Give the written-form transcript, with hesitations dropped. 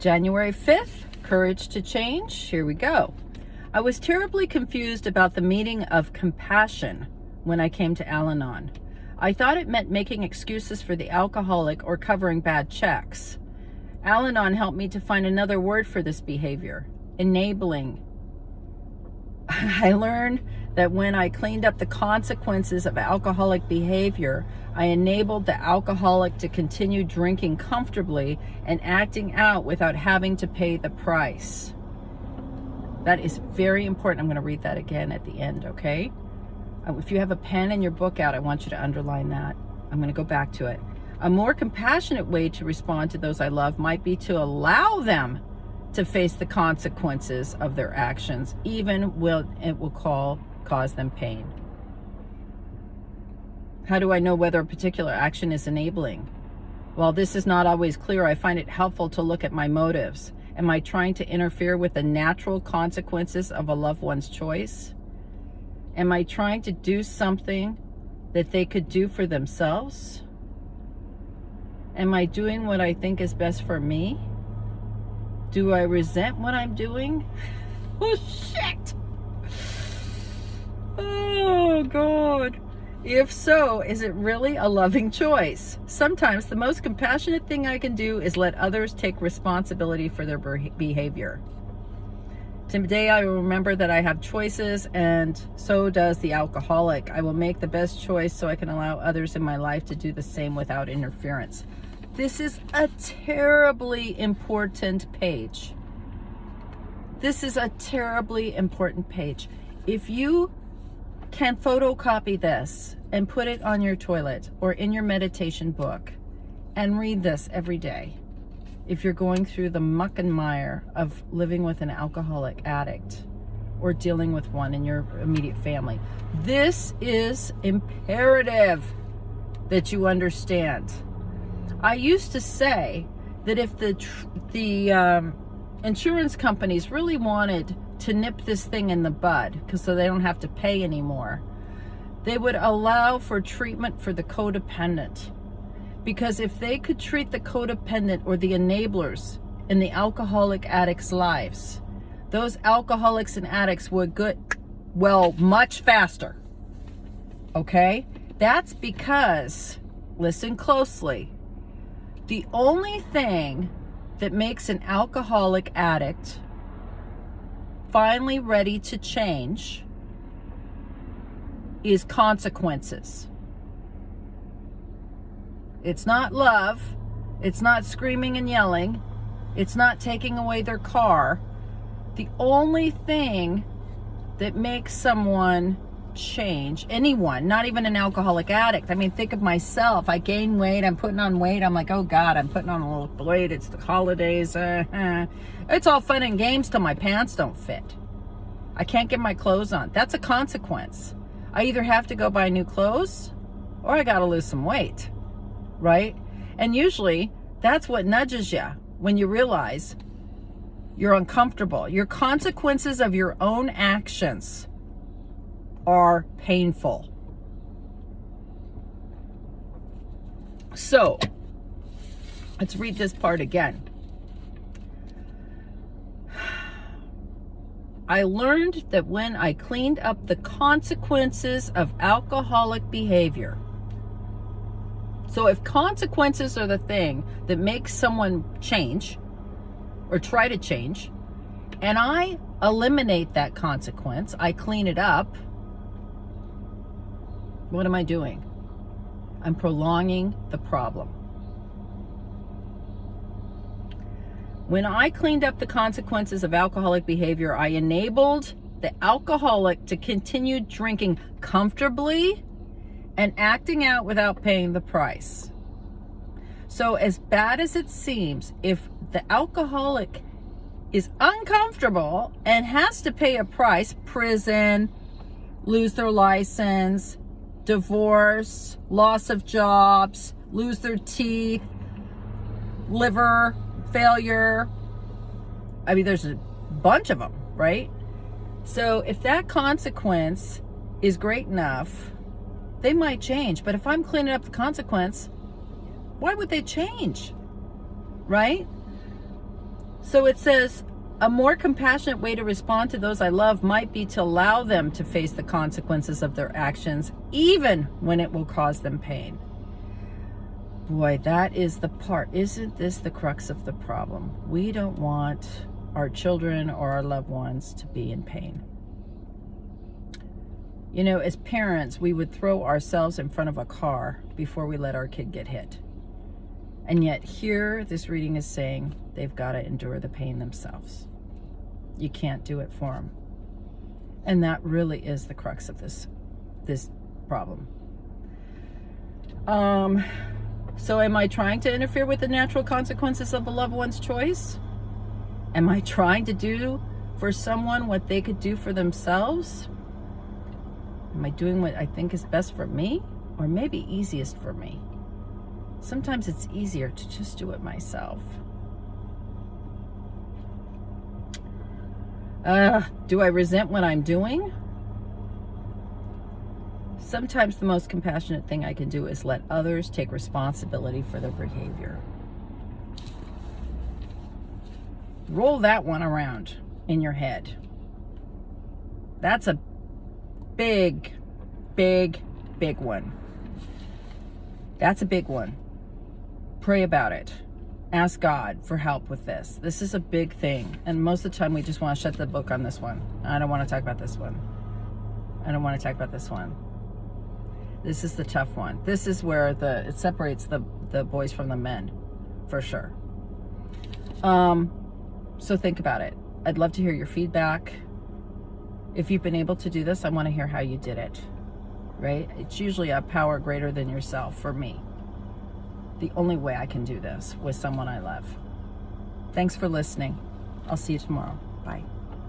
January 5th, Courage to Change. Here we go. I was terribly confused about the meaning of compassion when I came to Al-Anon. I thought it meant making excuses for the alcoholic or covering bad checks. Al-Anon helped me to find another word for this behavior: enabling. I learned that when I cleaned up the consequences of alcoholic behavior, I enabled the alcoholic to continue drinking comfortably and acting out without having to pay the price. That is very important. I'm going to read that again at the end, okay? If you have a pen and your book out, I want you to underline that. I'm going to go back to it. A more compassionate way to respond to those I love might be to allow them to face the consequences of their actions, even when it will cause them pain. How do I know whether a particular action is enabling? While this is not always clear, I find it helpful to look at my motives. Am I trying to interfere with the natural consequences of a loved one's choice? Am I trying to do something that they could do for themselves? Am I doing what I think is best for me? Do I resent what I'm doing? Oh, shit! Oh, God. If so, is it really a loving choice? Sometimes the most compassionate thing I can do is let others take responsibility for their behavior. Today I will remember that I have choices, and so does the alcoholic. I will make the best choice so I can allow others in my life to do the same without interference. This is a terribly important page. This is a terribly important page. If you can photocopy this and put it on your toilet or in your meditation book and read this every day, if you're going through the muck and mire of living with an alcoholic addict or dealing with one in your immediate family, this is imperative that you understand. I used to say that if the insurance companies really wanted to nip this thing in the bud, because so they don't have to pay anymore, they would allow for treatment for the codependent. Because if they could treat the codependent or the enablers in the alcoholic addicts' lives, those alcoholics and addicts would get well much faster. Okay? That's because, listen closely, the only thing that makes an alcoholic addict finally ready to change is consequences. It's not love. It's not screaming and yelling. It's not taking away their car. The only thing that makes someone change, anyone, not even an alcoholic addict. I mean, think of myself. I gain weight. I'm putting on weight. I'm like, oh God, I'm putting on a little weight. It's the holidays. It's all fun and games till my pants don't fit. I can't get my clothes on. That's a consequence. I either have to go buy new clothes or I got to lose some weight, right? And usually that's what nudges you when you realize you're uncomfortable. Your consequences of your own actions are painful. So let's read this part again. I learned that when I cleaned up the consequences of alcoholic behavior. So if consequences are the thing that makes someone change or try to change, and I eliminate that consequence, I clean it up, what am I doing? I'm prolonging the problem. When I cleaned up the consequences of alcoholic behavior, I enabled the alcoholic to continue drinking comfortably and acting out without paying the price. So as bad as it seems, if the alcoholic is uncomfortable and has to pay a price, prison, lose their license, divorce, loss of jobs, lose their teeth, liver failure. I mean, there's a bunch of them, right? So if that consequence is great enough, they might change. But if I'm cleaning up the consequence, why would they change? Right? So it says, a more compassionate way to respond to those I love might be to allow them to face the consequences of their actions, even when it will cause them pain. Boy, that is the part. Isn't this the crux of the problem? We don't want our children or our loved ones to be in pain. You know, as parents, we would throw ourselves in front of a car before we let our kid get hit. And yet here, this reading is saying they've got to endure the pain themselves. You can't do it for them. And that really is the crux of this problem. So am I trying to interfere with the natural consequences of a loved one's choice? Am I trying to do for someone what they could do for themselves? Am I doing what I think is best for me, or maybe easiest for me? Sometimes it's easier to just do it myself. Do I resent what I'm doing? Sometimes the most compassionate thing I can do is let others take responsibility for their behavior. Roll that one around in your head. That's a big, big, big one. That's a big one. Pray about it. Ask God for help with this. This is a big thing. And most of the time we just want to shut the book on this one. I don't want to talk about this one. I don't want to talk about this one. This is the tough one. This is where it separates the boys from the men, for sure. So think about it. I'd love to hear your feedback. If you've been able to do this, I want to hear how you did it, right? It's usually a power greater than yourself for me. The only way I can do this with someone I love. Thanks for listening. I'll see you tomorrow. Bye.